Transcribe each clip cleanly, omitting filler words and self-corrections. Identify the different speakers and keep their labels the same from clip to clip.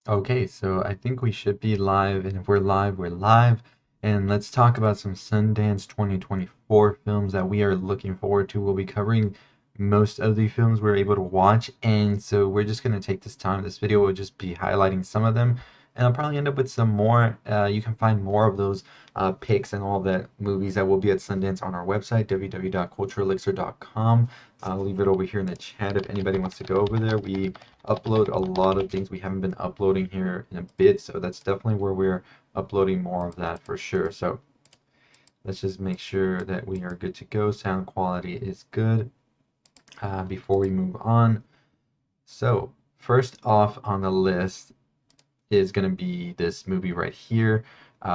Speaker 1: Okay, so I think we should be live, and if we're live, we're live. And let's talk about some Sundance 2024 films that we are looking forward to. We'll be covering most of the films we're able to watch, and so we're just going to take this time. This video will just be highlighting some of them, and I'll probably end up with some more. You can find more of those picks and all that movies that will be at Sundance on our website, www.culturalelixir.com. I'll leave it over here in the chat if anybody wants to go over there. We upload a lot of things we haven't been uploading here in a bit, so that's definitely where we're uploading more of that for sure. So let's just make sure that we are good to go. Sound quality is good before we move on. So first off on the list is going to be this movie right here,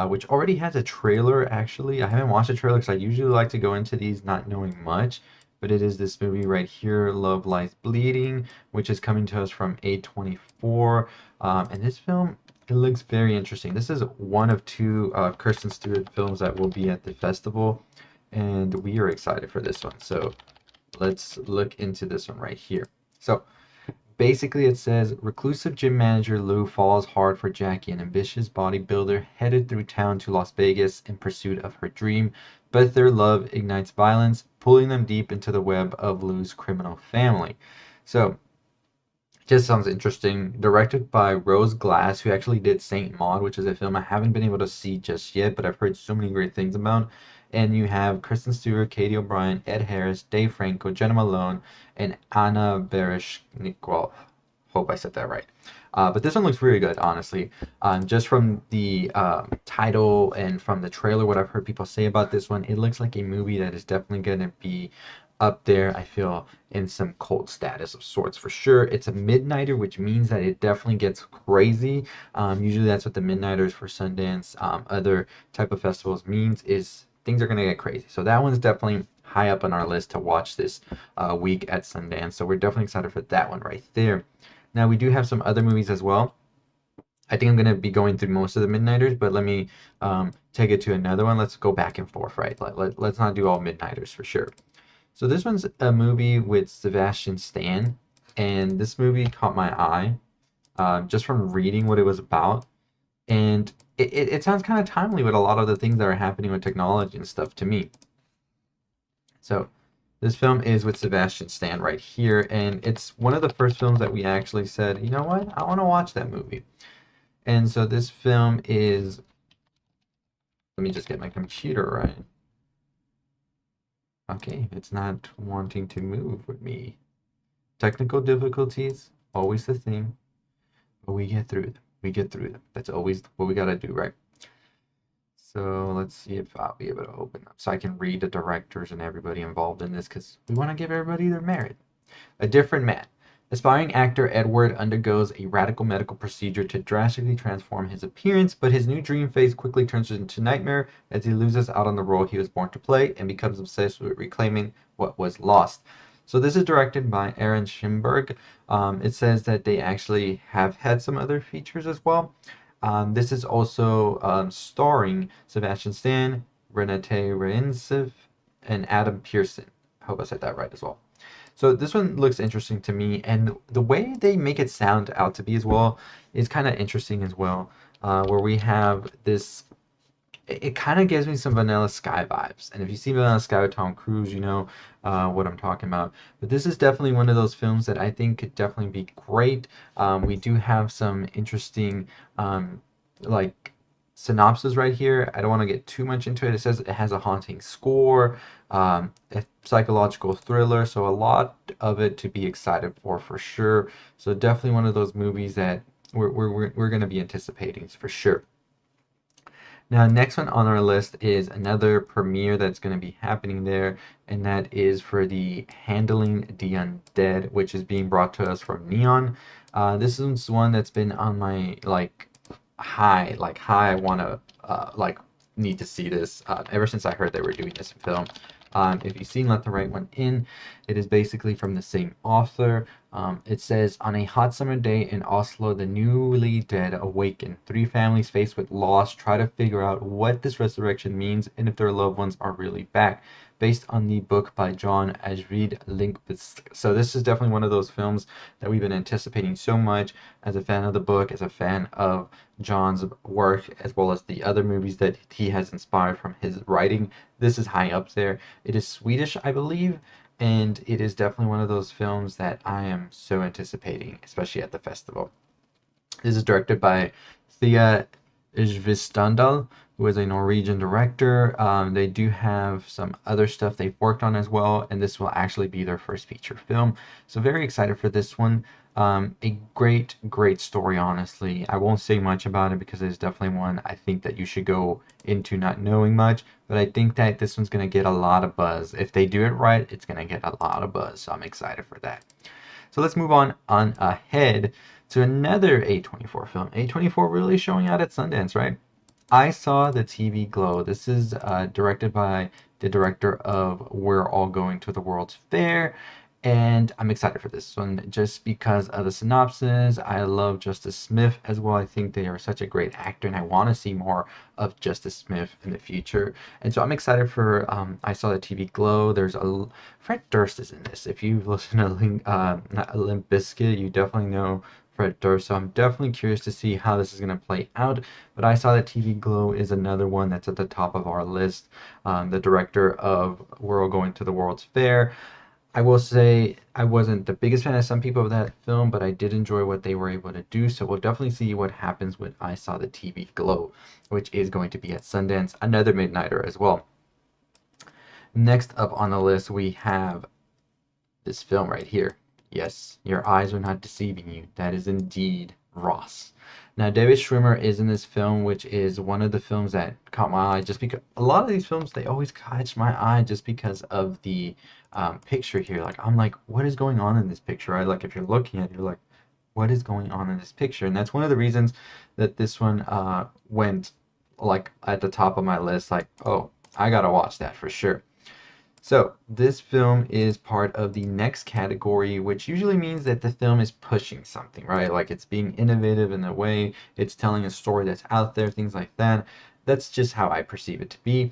Speaker 1: which already has a trailer actually. I haven't watched the trailer because I usually like to go into these not knowing much, but it is this movie right here, Love Lies Bleeding, which is coming to us from A24. And this film, it looks very interesting. This is one of two Kirsten Stewart films that will be at the festival, and we are excited for this one. So let's look into this one right here. So basically, it says reclusive gym manager Lou falls hard for Jackie, an ambitious bodybuilder headed through town to Las Vegas in pursuit of her dream, but their love ignites violence, pulling them deep into the web of Lou's criminal family. So, just sounds interesting. Directed by Rose Glass, who actually did Saint Maud, which is a film I haven't been able to see just yet, but I've heard so many great things about. And you have Kristen Stewart, Katie O'Brien, Ed Harris, Dave Franco, Jenna Malone, and Anna Baryshnikov. Hope I said that right. But this one looks really good, honestly. Just from the title and from the trailer, what I've heard people say about this one, it looks like a movie that is definitely going to be up there, I feel, in some cult status of sorts for sure. It's a midnighter, which means that it definitely gets crazy. Usually that's what the midnighters for Sundance, other type of festivals means is things are gonna get crazy. So that one's definitely high up on our list to watch this week at Sundance. So we're definitely excited for that one right there. Now we do have some other movies as well. I think I'm gonna be going through most of the midnighters, but let me take it to another one. Let's go back and forth, right? Let's not do all midnighters for sure. So this one's a movie with Sebastian Stan, and this movie caught my eye just from reading what it was about, and it sounds kind of timely with a lot of the things that are happening with technology and stuff to me. So this film is with Sebastian Stan right here, and it's one of the first films that we actually said, you know what, I want to watch that movie. And so this film is, let me just get my computer right. Okay, it's not wanting to move with me. Technical difficulties, always the thing, but we get through them. We get through them. That's always what we gotta do, right? So let's see if I'll be able to open up so I can read the directors and everybody involved in this because we want to give everybody their merit. A different man. Aspiring actor Edward undergoes a radical medical procedure to drastically transform his appearance, but his new dream face quickly turns into nightmare as he loses out on the role he was born to play and becomes obsessed with reclaiming what was lost. So this is directed by Aaron Schimberg. It says that they actually have had some other features as well. This is also starring Sebastian Stan, Renate Reinsve, and Adam Pearson. I hope I said that right as well. So this one looks interesting to me, and the way they make it sound out to be as well is kind of interesting as well. Where we have this, it kind of gives me some Vanilla Sky vibes, and if you see Vanilla Sky with Tom Cruise, you know what I'm talking about. But this is definitely one of those films that I think could definitely be great. We do have some interesting, like synopsis right here. I don't want to get too much into it. It says it has a haunting score, a psychological thriller, so a lot of it to be excited for sure. So definitely one of those movies that we're going to be anticipating for sure. Now, next one on our list is another premiere that's going to be happening there, and that is for the Handling the Undead, which is being brought to us from Neon. This is one that's been on my high. I want to need to see this ever since I heard they were doing this film. If you've seen Let the Right One In, it is basically from the same author. It says, on a hot summer day in Oslo, the newly dead awaken. Three families faced with loss try to figure out what this resurrection means and if their loved ones are really back. based on the book by John Ajvid Linkvist. So this is definitely one of those films that we've been anticipating so much as a fan of the book, as a fan of John's work, as well as the other movies that he has inspired from his writing. This is high up there. It is Swedish, I believe, and it is definitely one of those films that I am so anticipating, especially at the festival. This is directed by Thea Svistandal, who is a Norwegian director. They do have some other stuff they've worked on as well, and this will actually be their first feature film. So very excited for this one. A great, great story, honestly. I won't say much about it because it's definitely one I think that you should go into not knowing much, but I think that this one's going to get a lot of buzz. If they do it right, it's going to get a lot of buzz, so I'm excited for that. So let's move on ahead to another A24 film. A24 really showing out at Sundance, right? I saw the TV Glow. This is directed by the director of We're All Going to the World's Fair, and I'm excited for this one just because of the synopsis. I love Justice Smith as well. I think they are such a great actor, and I want to see more of Justice Smith in the future. And so I'm excited for. I saw the TV Glow. There's a Fred Durst is in this. If you've listened to Limp Bizkit, you definitely know Fred Durst. So I'm definitely curious to see how this is going to play out. But I saw that TV Glow is another one that's at the top of our list. The director of We're All Going to the World's Fair. I will say I wasn't the biggest fan of some people of that film, but I did enjoy what they were able to do. So we'll definitely see what happens when I saw the TV Glow, which is going to be at Sundance, another midnighter as well. Next up on the list, we have this film right here. Yes, your eyes are not deceiving you. That is indeed Ross. Now, David Schwimmer is in this film, which is one of the films that caught my eye just because a lot of these films, they always catch my eye just because of the picture here. Like, I'm like, what is going on in this picture? Right? Like, if you're looking at it, you're like, what is going on in this picture? And that's one of the reasons that this one went like at the top of my list. Like, oh, I gotta watch that for sure. So this film is part of the next category, which usually means that the film is pushing something, right? Like it's being innovative in a way, it's telling a story that's out there, things like that. That's just how I perceive it to be.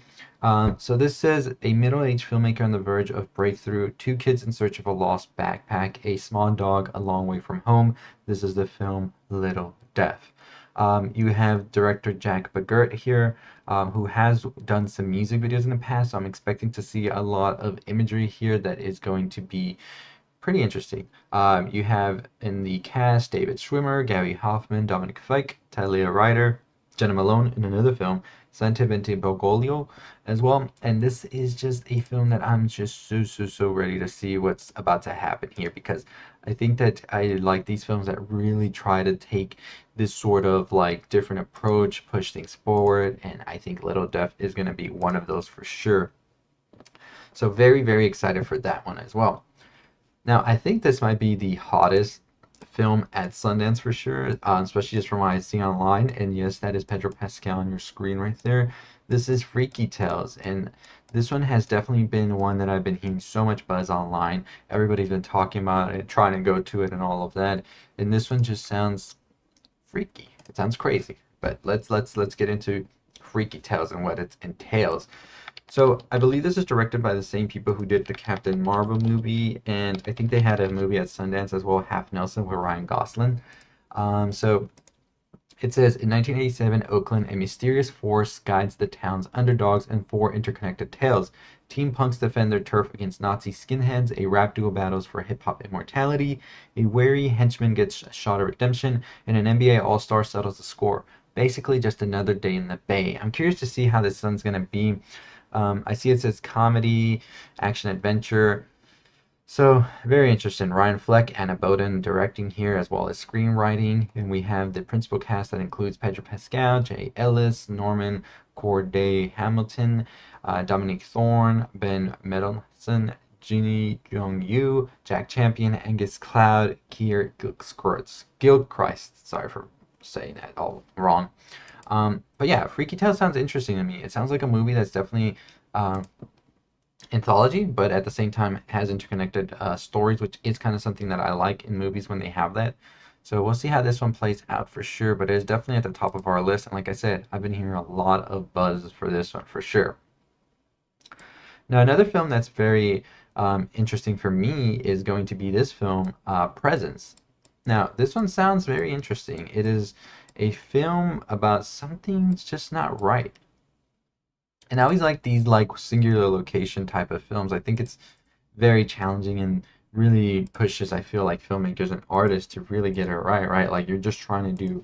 Speaker 1: So this says a middle-aged filmmaker on the verge of breakthrough, two kids in search of a lost backpack, a small dog a long way from home. This is the film Little Death. You have director Jack Bagert here, who has done some music videos in the past, so I'm expecting to see a lot of imagery here that is going to be pretty interesting. You have in the cast David Schwimmer, Gabby Hoffman, Dominic Fike, Talia Ryder, Jenna Malone in another film, Santivente Bergoglio as well. And this is just a film that I'm just so ready to see what's about to happen here, because I think that I like these films that really try to take this sort of like different approach, push things forward, and I think Little Death is going to be one of those for sure. So very excited for that one as well. Now, I think this might be the hottest film at Sundance for sure, especially just from what I see online. And yes, that is Pedro Pascal on your screen right there. This is Freaky Tales, and this one has definitely been one that I've been hearing so much buzz online. Everybody's been talking about it, trying to go to it, and all of that. And this one just sounds freaky. It sounds crazy. But let's get into Freaky Tales and what it entails. So I believe this is directed by the same people who did the Captain Marvel movie, and I think they had a movie at Sundance as well, Half Nelson, with Ryan Gosling. So it says in 1987, Oakland, a mysterious force guides the town's underdogs in four interconnected tales. Team punks defend their turf against Nazi skinheads, a rap duo battles for hip-hop immortality, a wary henchman gets a shot at redemption, and an NBA All-Star settles the score. Basically just another day in the Bay. I'm curious to see how this one's going to be. I see it says comedy, action, adventure. So, very interesting. Ryan Fleck, Anna Boden directing here, as well as screenwriting. And we have the principal cast that includes Pedro Pascal, Jay Ellis, Norman Corday Hamilton, Dominique Thorne, Ben Mendelsohn, Jeannie Jung-yu, Jack Champion, Angus Cloud, Keir Gilchrist. Sorry for saying that all wrong. But yeah, Freaky Tale sounds interesting to me. It sounds like a movie that's definitely anthology, but at the same time has interconnected stories, which is kind of something that I like in movies when they have that. So we'll see how this one plays out for sure, but it is definitely at the top of our list. And like I said, I've been hearing a lot of buzz for this one for sure. Now, another film that's very interesting for me is going to be this film, Presence. Now, this one sounds very interesting. It is a film about something's just not right. And I always like these like singular location type of films. I think it's very challenging and really pushes, I feel like, filmmakers and artists to really get it right, right? Like you're just trying to do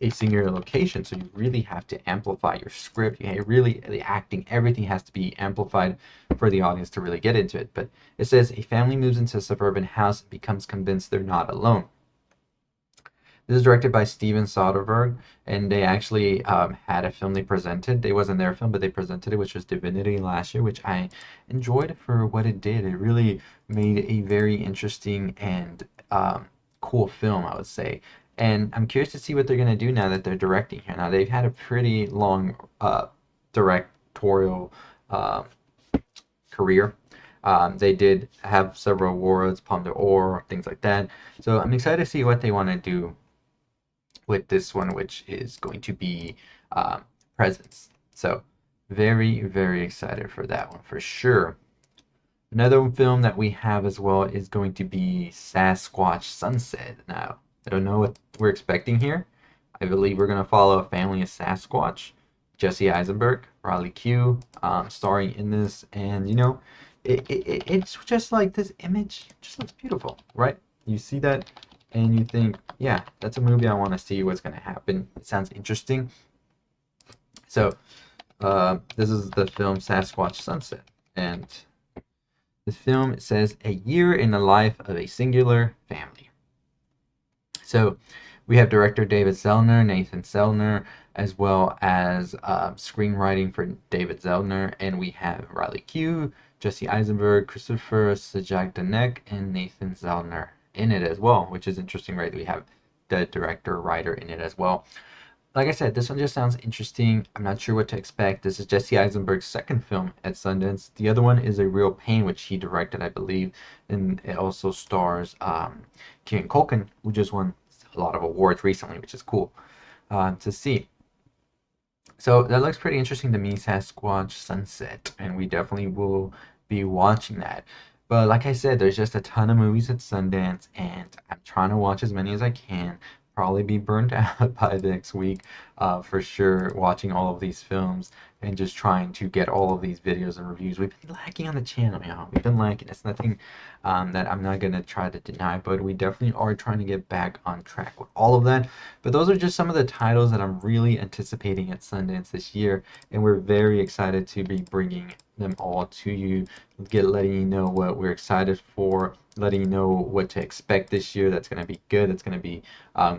Speaker 1: a singular location, so you really have to amplify your script. You really, the acting, everything has to be amplified for the audience to really get into it. But it says a family moves into a suburban house and becomes convinced they're not alone. This is directed by Steven Soderbergh, and they actually had a film they presented. It wasn't their film, but they presented it, which was Divinity last year, which I enjoyed for what it did. It really made a very interesting and cool film, I would say. And I'm curious to see what they're going to do now that they're directing here. Now, they've had a pretty long directorial uh, career. They did have several awards, Palme d'Or, things like that. So I'm excited to see what they want to do with this one, which is going to be Presence. So very, very excited for that one for sure. Another film that we have as well is going to be Sasquatch Sunset. Now, I don't know what we're expecting here. I believe we're going to follow a family of Sasquatch, Jesse Eisenberg, Riley Q, starring in this, and you know, it's just like this image just looks beautiful, right? You see that and you think, yeah, that's a movie I want to see what's going to happen. It sounds interesting. So, this is the film Sasquatch Sunset, and the film says a year in the life of a singular family. So, we have director David Zellner, Nathan Zellner, as well as screenwriting for David Zellner, and we have Riley Q, Jesse Eisenberg, Christopher Sajagdanek, and Nathan Zellner in it as well, which is interesting, right? We have the director, writer in it as well. Like I said, this one just sounds interesting. I'm not sure what to expect. This is Jesse Eisenberg's second film at Sundance. The other one is A Real Pain, which he directed, I believe, and it also stars Kieran Culkin, who just won a lot of awards recently, which is cool to see. So that looks pretty interesting to me, Sasquatch Sunset, and we definitely will be watching that. But like I said, there's just a ton of movies at Sundance, and I'm trying to watch as many as I can. Probably be burnt out by next week, for sure, watching all of these films and just trying to get all of these videos and reviews. We've been lacking on the channel, y'all. We've been lacking. It's nothing that I'm not gonna try to deny, but we definitely are trying to get back on track with all of that. But those are just some of the titles that I'm really anticipating at Sundance this year, and we're very excited to be bringing them all to you, letting you know what we're excited for, letting you know what to expect this year. That's going to be good. That's going to be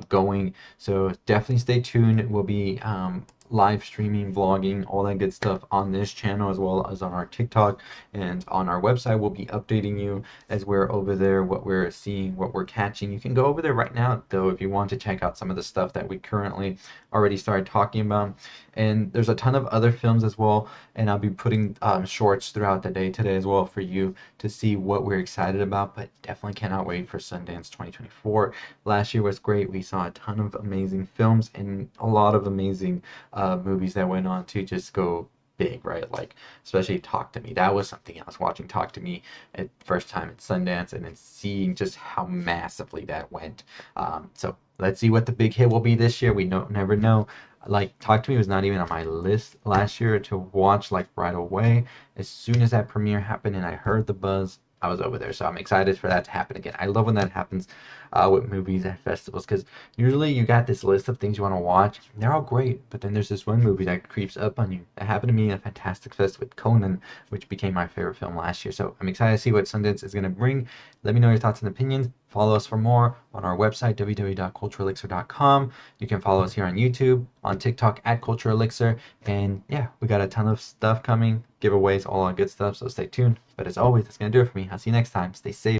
Speaker 1: going. So definitely stay tuned. We'll be live streaming, vlogging, all that good stuff on this channel as well as on our TikTok and on our website. We'll be updating you as we're over there, what we're seeing, what we're catching. You can go over there right now though if you want to check out some of the stuff that we currently already started talking about. And there's a ton of other films as well, and I'll be putting shorts throughout the day today as well for you to see what we're excited about, but definitely cannot wait for Sundance 2024. Last year was great. We saw a ton of amazing films and a lot of amazing movies that went on to just go big, right? Like, especially Talk to Me. That was something else, watching Talk to Me at first time at Sundance and then seeing just how massively that went. So let's see what the big hit will be this year. We never know. Like, Talk to Me was not even on my list last year to watch like right away. As soon as that premiere happened and I heard the buzz, I was over there. So I'm excited for that to happen again. I love when that happens with movies at festivals, because usually you got this list of things you want to watch. They're all great, but then there's this one movie that creeps up on you. That happened to me at Fantastic Fest with Conan, which became my favorite film last year. So I'm excited to see what Sundance is going to bring. Let me know your thoughts and opinions. Follow us for more on our website, www.culturalelixir.com. You can follow us here on YouTube, on TikTok at Culture Elixir. And yeah, we got a ton of stuff coming, giveaways, all that good stuff. So stay tuned. But as always, that's going to do it for me. I'll see you next time. Stay safe.